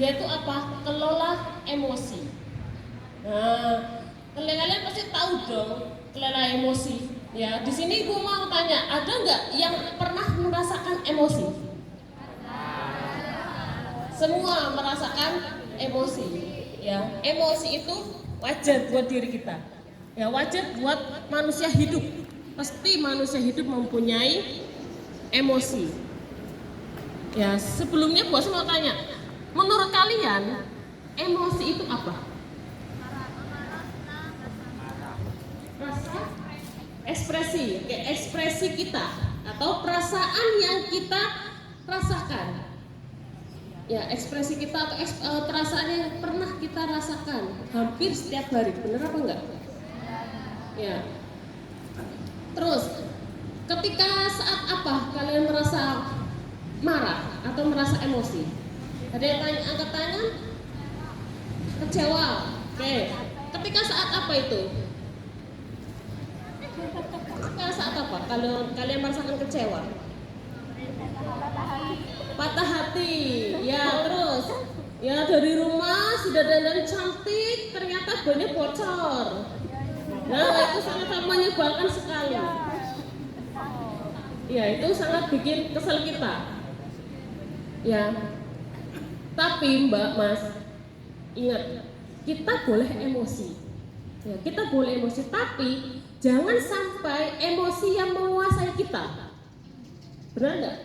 yaitu apa? Kelola emosi. Nah, kalian pasti tahu dong kelola emosi. Ya, di sini ibu mau tanya, ada nggak yang pernah merasakan emosi? Semua merasakan emosi. Ya, emosi itu wajar buat diri kita. Ya, wajar buat manusia hidup. Pasti manusia hidup mempunyai emosi. Ya, sebelumnya Bu mau tanya, menurut kalian emosi itu apa? Rasa, ekspresi, ekspresi kita atau perasaan yang kita rasakan. Ya, ekspresi kita atau perasaan yang pernah kita rasakan hampir setiap hari, benar apa enggak? Ya. Terus, ketika saat apa kalian merasa marah atau merasa emosi? Ada yang tanya, angkat tangan? Kecewa. Oke. Ketika saat apa itu? Ketika saat apa? Kalau kalian merasakan kecewa? Patah hati. Ya, terus. Ya, dari rumah sudah dandan cantik, ternyata bannya bocor. Nah, itu sangat menyebalkan sekali. Ya, itu sangat bikin kesel kita. Ya. Tapi Mbak, Mas, ingat, kita boleh emosi. Ya, kita boleh emosi, tapi jangan sampai emosi yang menguasai kita. Benar nggak?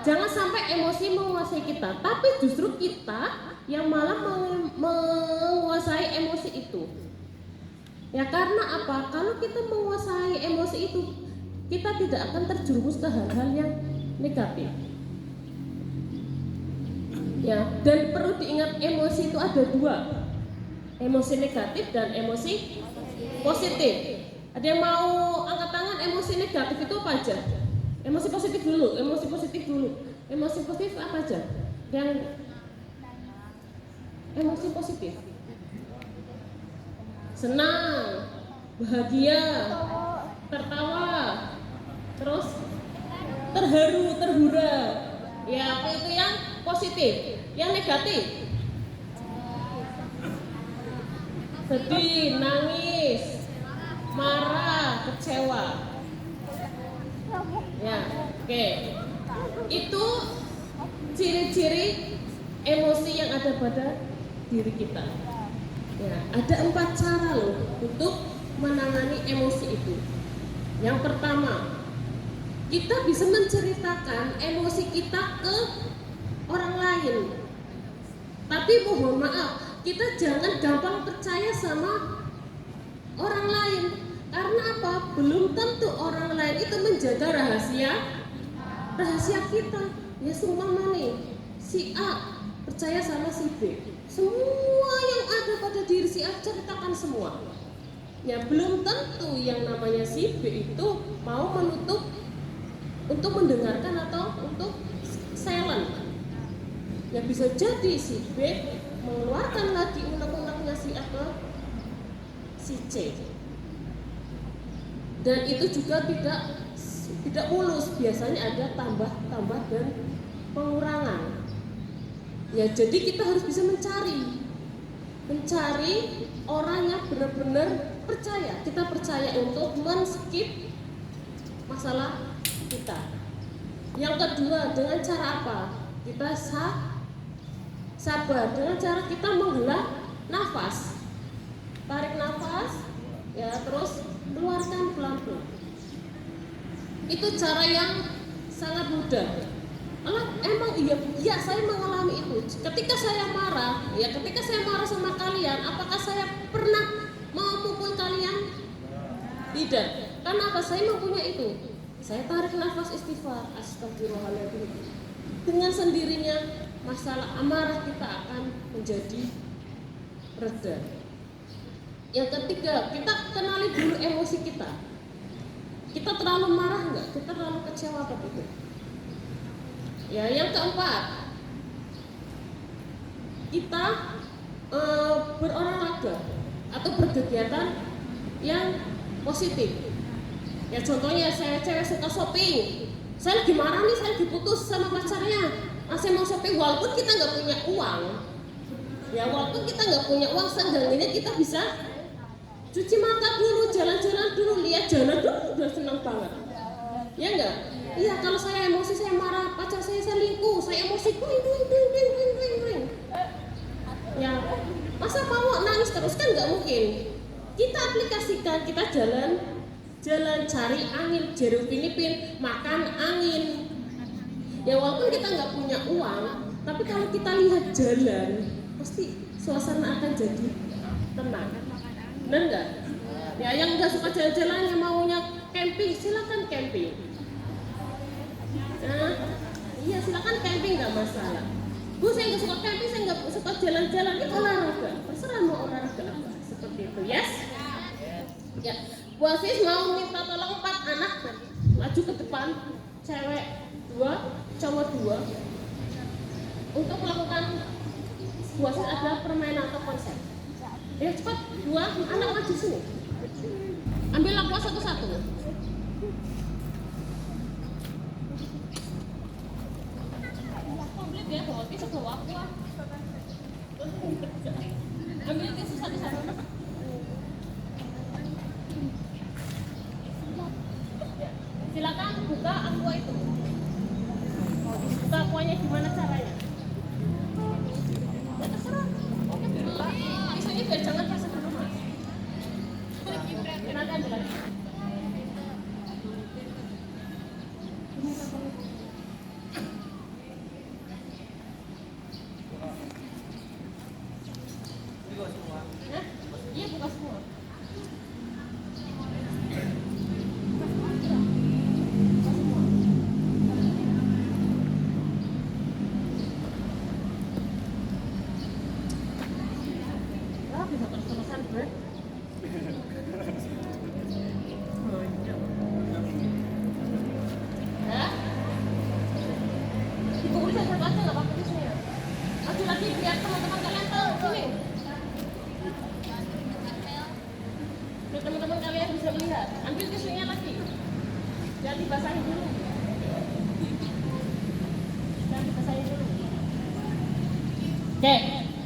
Jangan sampai emosi menguasai kita, tapi justru kita yang malah menguasai emosi itu. Ya, karena apa? Kalau kita menguasai emosi itu, kita tidak akan terjerumus ke hal-hal yang negatif. Ya, dan perlu diingat, emosi itu ada dua, emosi negatif dan emosi positif. Ada yang mau angkat tangan? Emosi negatif itu apa aja? Emosi positif dulu, emosi positif dulu. Emosi positif apa aja? Yang emosi positif, senang, bahagia, tertawa, terus terharu, terhura. Ya, apa itu yang positif? Yang negatif, sedih, nangis, marah, kecewa. Ya, oke. Itu ciri-ciri emosi yang ada pada diri kita. Ya, ada 4 cara loh untuk menangani emosi itu. Yang pertama, kita bisa menceritakan emosi kita ke orang lain. Tapi mohon maaf, kita jangan gampang percaya sama orang lain. Karena apa? Belum tentu orang lain itu menjaga rahasia kita. Ya, semua nih, si A percaya sama si B. Semua yang ada pada diri si A ceritakan semua. Ya, belum tentu yang namanya si B itu mau menutup untuk mendengarkan atau untuk silent. Ya, bisa jadi si B mengeluarkan lagi unek-uneknya si A ke si C. Dan itu juga tidak mulus, biasanya ada tambah dan pengurangan. Ya, jadi kita harus bisa mencari orang yang benar-benar percaya. Kita percaya untuk men-skip masalah kita. Yang kedua, dengan cara apa? Kita sabar dengan cara kita menghela nafas. Tarik nafas, ya, terus keluarkan pelan-pelan. Itu cara yang sangat mudah. Emang iya saya mengalami itu. Ketika saya marah sama kalian, apakah saya pernah memukul kalian? Tidak. Karena apa? Saya mempunyai itu. Saya tarik nafas istighfar, astagfirullahaladzim. Dengan sendirinya masalah amarah kita akan menjadi reda. Yang ketiga, kita kenali dulu emosi kita. Kita terlalu marah enggak? Kita terlalu kecewa apa itu? Ya, yang keempat, kita berolahraga atau berkegiatan yang positif. Ya, contohnya saya cewek suka shopping. Saya lagi marah nih, saya diputus sama pacarnya. masih mau shopping walaupun kita nggak punya uang. Ya walaupun kita nggak punya uang, seenggaknya kita bisa cuci mata dulu, jalan-jalan dulu, lihat jalan dulu, udah senang banget. Ya enggak? Iya, kalau saya emosi, saya marah, pacar saya selingkuh, saya emosi, wing. Ya, masa mau nangis terus kan nggak mungkin. Kita aplikasikan, kita jalan cari angin, jeruk Filipin, makan angin. Ya walaupun kita nggak punya uang, tapi kalau kita lihat jalan, pasti suasana akan jadi tenang. Benar nggak? Ya yang nggak suka jalan-jalan, yang maunya camping, silakan camping. Nah, iya silakan camping, nggak masalah. Bu, saya nggak suka camping, saya nggak suka jalan-jalan, itu olahraga. Terserah mau olahraga apa, seperti itu, yes? Ya, Bu Asis mau minta tolong 4 anak maju ke depan, cewek 2, cowok 2, untuk melakukan Bu Asis ada permainan atau konsep. Ya cepat, 2 anak maju sini. Ambil aqua satu-satu. Komplit ya, bawa tisu, bawa aqua. Ambil tisu satu-satu. Silakan buka aqua itu. Buka aquanya gimana caranya? Ya terserah. Oke, tisunya biar jangan basah dulu, Mas. Nanti ambil lagi. Hah? Iya, buka semua. Bisa terus-terusan, Bro. Ya? Dikumpulin satu aja, nggak apa-apa tisunya. Lagi-lagi biar teman-teman kalian tahu, sini. Biar teman-teman kalian bisa melihat. Ambil tisunya lagi. Jangan dibasahin dulu. Jangan dibasahin dulu. Oke.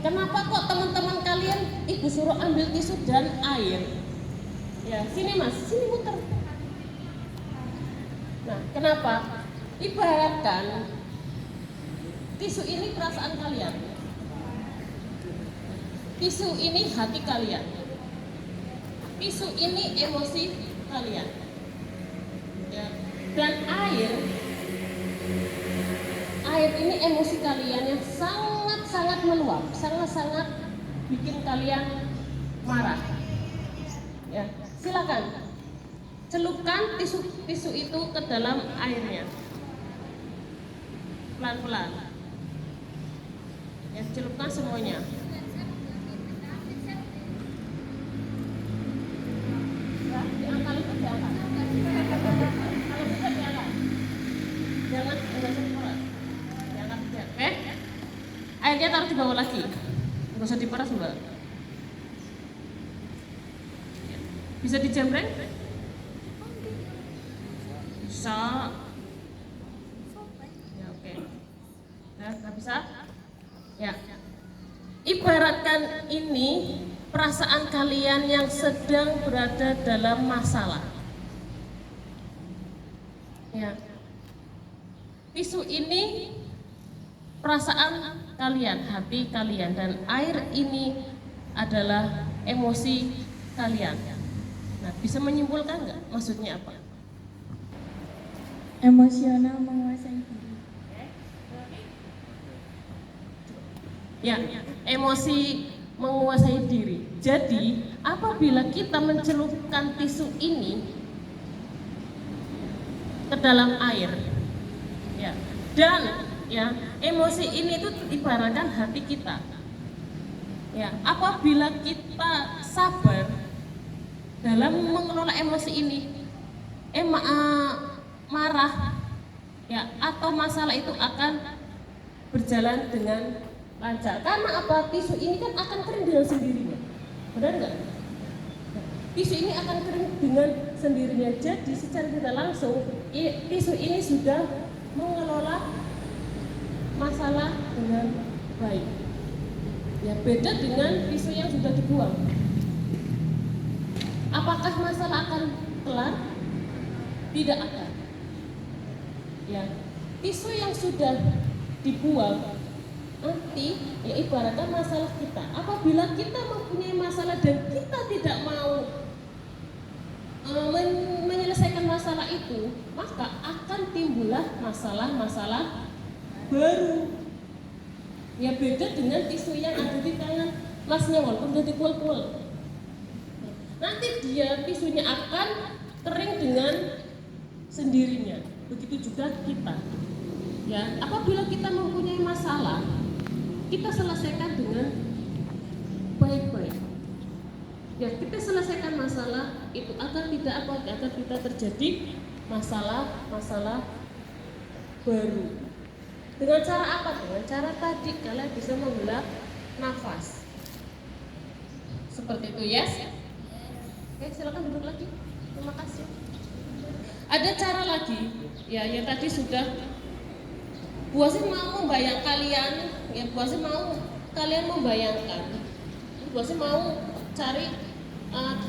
Kenapa kok teman-teman kalian ibu suruh ambil tisu dan air? Ya, sini Mas, sini muter. Nah, kenapa? Ibaratkan tisu ini perasaan kalian. Tisu ini hati kalian. Tisu ini emosi kalian. Ya. Dan air ini emosi kalian yang sangat meluap, sangat bikin kalian marah. Ya, silakan celupkan tisu itu ke dalam airnya, pelan-pelan. Ya, celupkan semuanya. Ya, diangkat itu diangkat. Kalau bisa diangkat. Jangan semprot. Diangkat aja, oke? Airnya taruh di bawah lagi. Nggak usah diperas, Mbak. Bisa dijembreng? Bisa. Ya, oke. Nah, nggak bisa? Ya. Ibaratkan ini perasaan kalian yang sedang berada dalam masalah. Ya. Tisu ini perasaan kalian, hati kalian, dan air ini adalah emosi kalian. Nah, bisa menyimpulkan nggak maksudnya apa? Emosional menguasai diri. Ya, emosi menguasai diri. Jadi, apabila kita mencelupkan tisu ini ke dalam air, ya, dan ya, emosi ini itu ibaratkan hati kita. Ya, apabila kita sabar dalam mengelola emosi ini, marah, ya, atau masalah itu akan berjalan dengan lancar. Karena apa? Tisu ini kan akan kering dengan sendirinya. Benar nggak? Tisu ini akan kering dengan sendirinya. Jadi secara tidak langsung tisu ini sudah mengelola masalah dengan baik. Ya, beda dengan tisu yang sudah dibuang. Apakah masalah akan kelar? Tidak akan. Ya, tisu yang sudah dibuang nanti ya ibaratnya masalah kita. Apabila kita mempunyai masalah dan kita tidak mau menyelesaikan masalah itu, maka akan timbullah masalah-masalah baru. Ya, beda dengan tisu yang ada di tangan masnya walaupun udah dipul-pul. Nanti dia tisunya akan kering dengan sendirinya. Begitu juga kita. Ya, apabila kita mempunyai masalah, kita selesaikan dengan baik-baik. Ya, kita selesaikan masalah itu agar tidak terjadi masalah-masalah baru. Dengan cara apa? Dengan cara tadi kalian bisa menghela nafas. Seperti itu, yes? Oke, silakan duduk lagi. Terima kasih. Ada cara lagi, ya yang tadi sudah. Bu Asin mau membayang kalian, ya Bu Asin mau kalian membayangkan. Bu Asin mau cari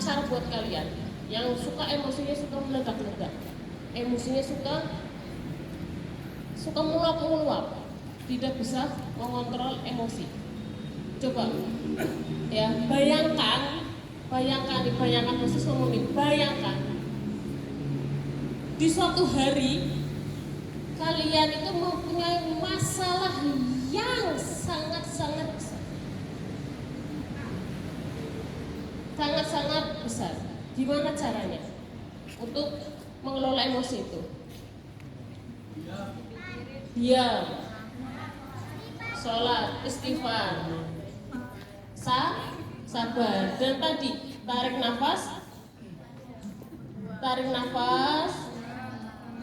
cara buat kalian yang suka emosinya suka meledak-ledak, emosinya suka meluap-meluap, tidak bisa mengontrol emosi. Coba, ya bayangkan khusus ngomongin, bayangkan di suatu hari kalian itu mempunyai masalah yang sangat-sangat besar. Gimana caranya untuk mengelola emosi itu? Diam, sholat, istighfar, sabar, dan tadi tarik nafas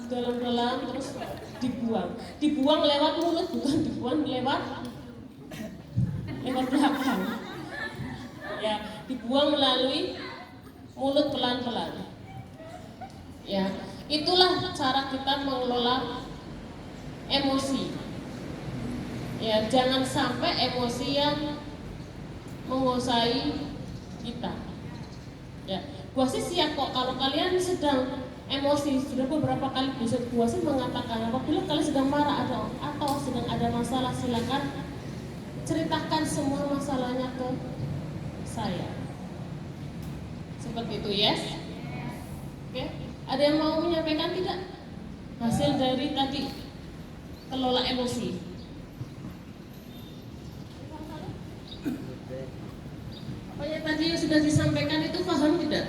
dalam-dalam, terus dibuang lewat mulut, bukan dibuang lewat belakang. Ya, dibuang melalui mulut pelan-pelan. Ya, itulah cara kita mengelola emosi. Ya, jangan sampai emosi yang menguasai kita. Ya, gua sih siap kok kalau kalian sedang emosi. Sudah beberapa kali gua sih mengatakan apabila kalian sedang marah atau sedang ada masalah, silakan ceritakan semua masalahnya ke saya. Seperti itu, yes? Oke, ada yang mau menyampaikan tidak? Hasil dari tadi kelola emosi. Apa yang tadi yang sudah disampaikan itu paham tidak?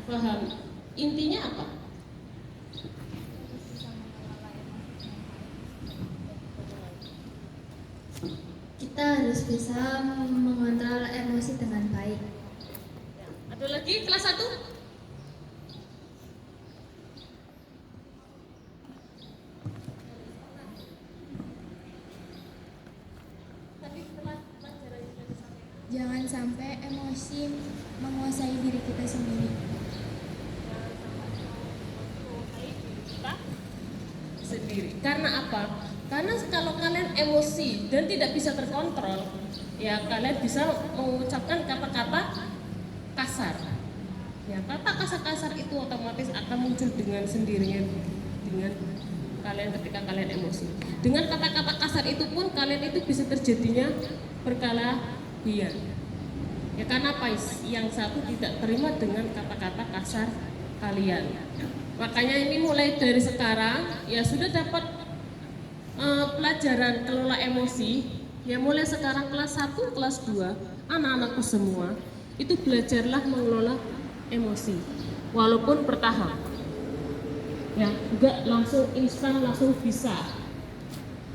Paham. Intinya apa? Kita harus bisa mengontrol emosi dengan baik. Ada lagi kelas 1? Jangan sampai emosi menguasai diri kita sendiri. Karena apa? Karena kalau kalian emosi dan tidak bisa terkontrol, ya kalian bisa mengucapkan kata-kata kasar. Ya, kata kasar-kasar itu otomatis akan muncul dengan sendirinya dengan kalian ketika kalian emosi. Dengan kata-kata kasar itu pun kalian itu bisa terjadinya perkelahian. Ya, karena apa? Yang satu tidak terima dengan kata-kata kasar kalian. Makanya ini mulai dari sekarang ya sudah dapat pelajaran kelola emosi. Ya mulai sekarang kelas 1, kelas 2, anak-anakku semua itu belajarlah mengelola emosi. Walaupun bertahap. Ya, enggak langsung instan langsung bisa.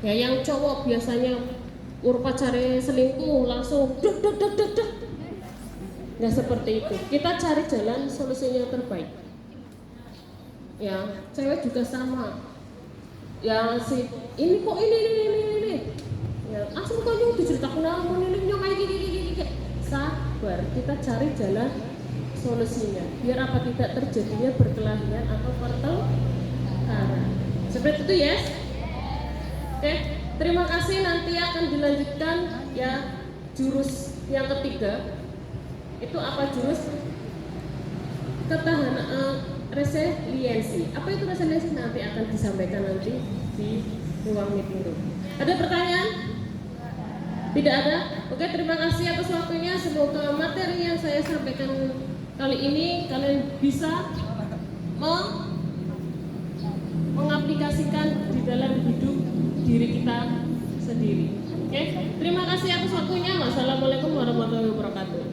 Ya yang cowok biasanya pacarnya selingkuh langsung duk. Nggak seperti itu. Kita cari jalan solusinya yang terbaik. Ya, cewek juga sama. Ya si ini kok ini. Ya, langsung kok yang diceritakan namun ini kayak gini. Sabar, kita cari jalan solusinya. Biar apa tidak terjadinya perkelahian atau pertengkaran. Seperti itu, yes? Oke. Oke, terima kasih. Nanti akan dilanjutkan ya jurus yang ketiga. Itu apa jurus? Ketahanan, resiliensi. Apa itu resiliensi? Nanti akan disampaikan nanti di ruang meeting room. Ada pertanyaan? Tidak ada? Oke, terima kasih atas waktunya. Semoga materi yang saya sampaikan kali ini kalian bisa mengaplikasikan di dalam hidup diri kita sendiri. Oke, terima kasih atas waktunya. Wassalamualaikum warahmatullahi wabarakatuh.